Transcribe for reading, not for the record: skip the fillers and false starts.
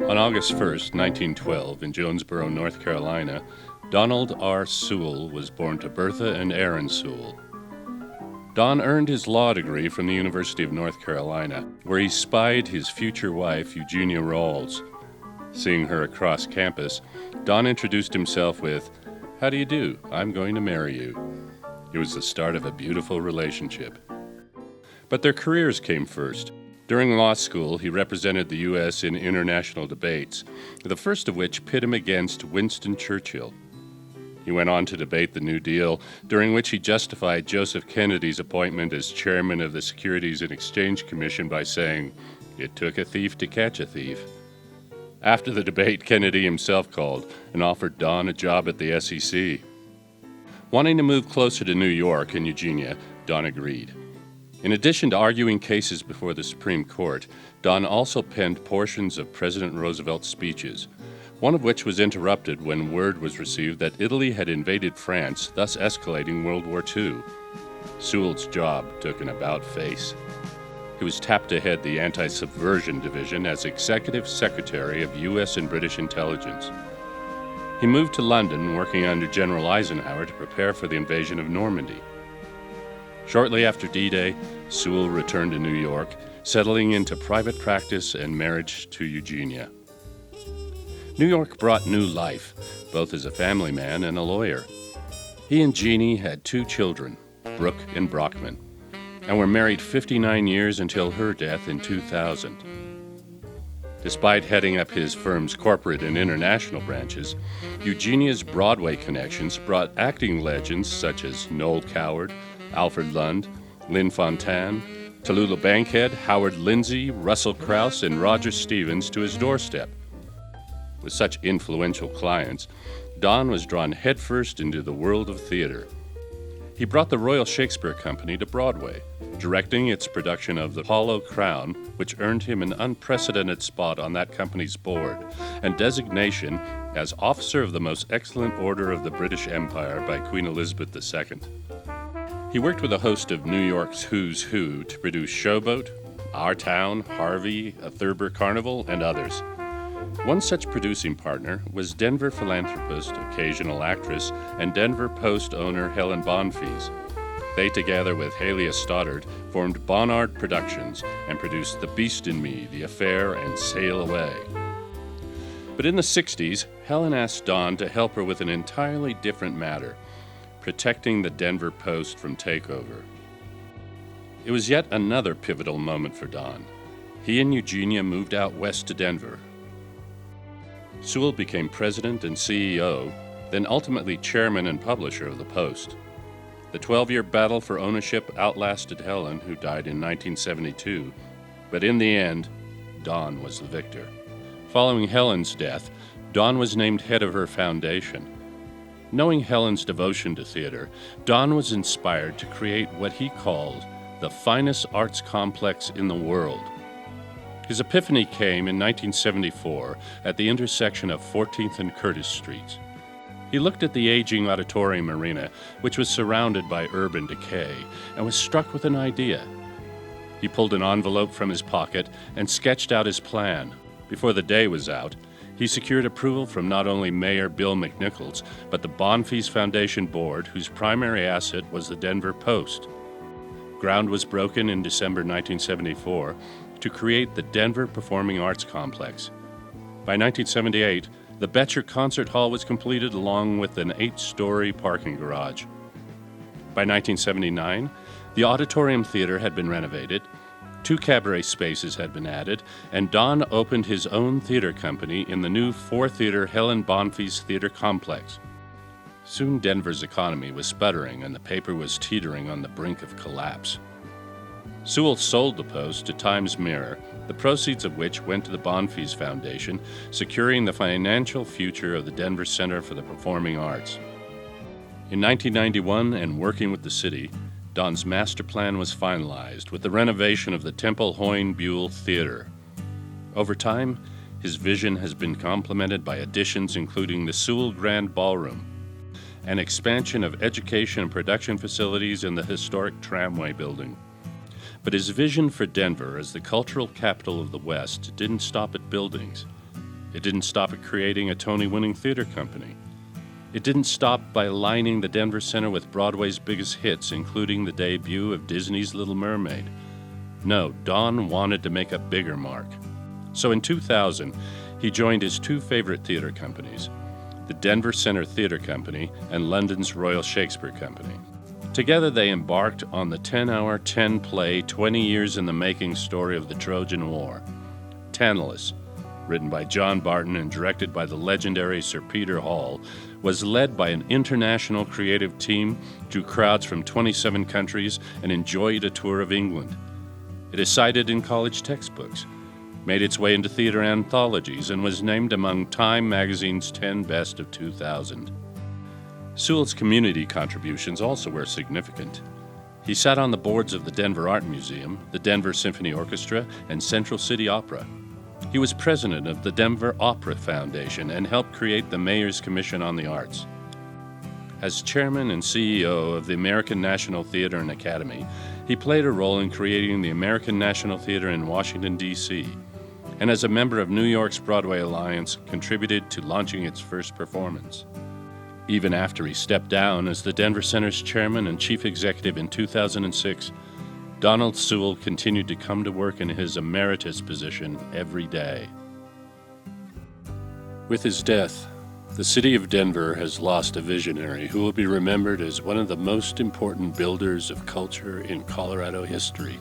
On August 1st, 1912, in Jonesboro, North Carolina, Donald R. Sewell was born to Bertha and Aaron Sewell. Don earned his law degree from the University of North Carolina, where he spied his future wife, Eugenia Rawls. Seeing her across campus, Don introduced himself with, "How do you do? I'm going to marry you." It was the start of a beautiful relationship. But their careers came first. During law school, he represented the U.S. in international debates, the first of which pit him against Winston Churchill. He went on to debate the New Deal, during which he justified Joseph Kennedy's appointment as chairman of the Securities and Exchange Commission by saying, "It took a thief to catch a thief." After the debate, Kennedy himself called and offered Don a job at the SEC. Wanting to move closer to New York and Eugenia, Don agreed. In addition to arguing cases before the Supreme Court, Don also penned portions of President Roosevelt's speeches, one of which was interrupted when word was received that Italy had invaded France, thus escalating World War II. Sewell's job took an about-face. He was tapped to head the Anti-Subversion Division as Executive Secretary of U.S. and British Intelligence. He moved to London, working under General Eisenhower to prepare for the invasion of Normandy. Shortly after D-Day, Sewell returned to New York, settling into private practice and marriage to Eugenia. New York brought new life, both as a family man and a lawyer. He and Jeannie had 2 children, Brooke and Brockman, and were married 59 years until her death in 2000. Despite heading up his firm's corporate and international branches, Eugenia's Broadway connections brought acting legends such as Noel Coward, Alfred Lund, Lynn Fontanne, Tallulah Bankhead, Howard Lindsay, Russell Crouse, and Roger Stevens to his doorstep. With such influential clients, Don was drawn headfirst into the world of theater. He brought the Royal Shakespeare Company to Broadway, directing its production of The Hollow Crown, which earned him an unprecedented spot on that company's board and designation as Officer of the Most Excellent Order of the British Empire by Queen Elizabeth II. He worked with a host of New York's who's who to produce Showboat, Our Town, Harvey, A Thurber Carnival, and others. One such producing partner was Denver philanthropist, occasional actress, and Denver Post owner Helen Bonfils. They, together with Halia Stoddard, formed Bonnard Productions and produced The Beast in Me, The Affair, and Sail Away. But in the 60s, Helen asked Don to help her with an entirely different matter, protecting the Denver Post from takeover. It was yet another pivotal moment for Don. He and Eugenia moved out west to Denver. Sewell became president and CEO, then ultimately chairman and publisher of the Post. The 12-year battle for ownership outlasted Helen, who died in 1972, but in the end, Don was the victor. Following Helen's death, Don was named head of her foundation. Knowing Helen's devotion to theater, Don was inspired to create what he called the finest arts complex in the world. His epiphany came in 1974 at the intersection of 14th and Curtis Streets. He looked at the aging auditorium arena, which was surrounded by urban decay, and was struck with an idea. He pulled an envelope from his pocket and sketched out his plan. Before the day was out, he secured approval from not only Mayor Bill McNichols, but the Bonfils Foundation Board, whose primary asset was the Denver Post. Ground was broken in December 1974 to create the Denver Performing Arts Complex. By 1978, the Betcher Concert Hall was completed along with an 8-story parking garage. By 1979, the Auditorium Theater had been renovated, 2 cabaret spaces had been added, and Don opened his own theater company in the new 4-theater Helen Bonfils Theater Complex. Soon Denver's economy was sputtering and the paper was teetering on the brink of collapse. Sewell sold the Post to Times-Mirror, the proceeds of which went to the Bonfils Foundation, securing the financial future of the Denver Center for the Performing Arts. In 1991, and working with the city, Don's master plan was finalized with the renovation of the Temple Hoyne Buell Theater. Over time, his vision has been complemented by additions including the Sewell Grand Ballroom, an expansion of education and production facilities in the historic Tramway Building. But his vision for Denver as the cultural capital of the West didn't stop at buildings. It didn't stop at creating a Tony-winning theater company. It didn't stop by lining the Denver Center with Broadway's biggest hits, including the debut of Disney's Little Mermaid. No, Don wanted to make a bigger mark. So in 2000, he joined his two favorite theater companies, the Denver Center Theater Company and London's Royal Shakespeare Company. Together they embarked on the 10-hour, 10-play, 20 years in the making story of the Trojan War. Tantalus, written by John Barton and directed by the legendary Sir Peter Hall, was led by an international creative team, drew crowds from 27 countries, and enjoyed a tour of England. It is cited in college textbooks, made its way into theater anthologies, and was named among Time magazine's 10 Best of 2000. Sewell's community contributions also were significant. He sat on the boards of the Denver Art Museum, the Denver Symphony Orchestra, and Central City Opera. He was president of the Denver Opera Foundation and helped create the Mayor's Commission on the Arts. As chairman and CEO of the American National Theater and Academy, he played a role in creating the American National Theater in Washington, D.C., and as a member of New York's Broadway Alliance, contributed to launching its first performance. Even after he stepped down as the Denver Center's chairman and chief executive in 2006, Donald Sewell continued to come to work in his emeritus position every day. With his death, the city of Denver has lost a visionary who will be remembered as one of the most important builders of culture in Colorado history.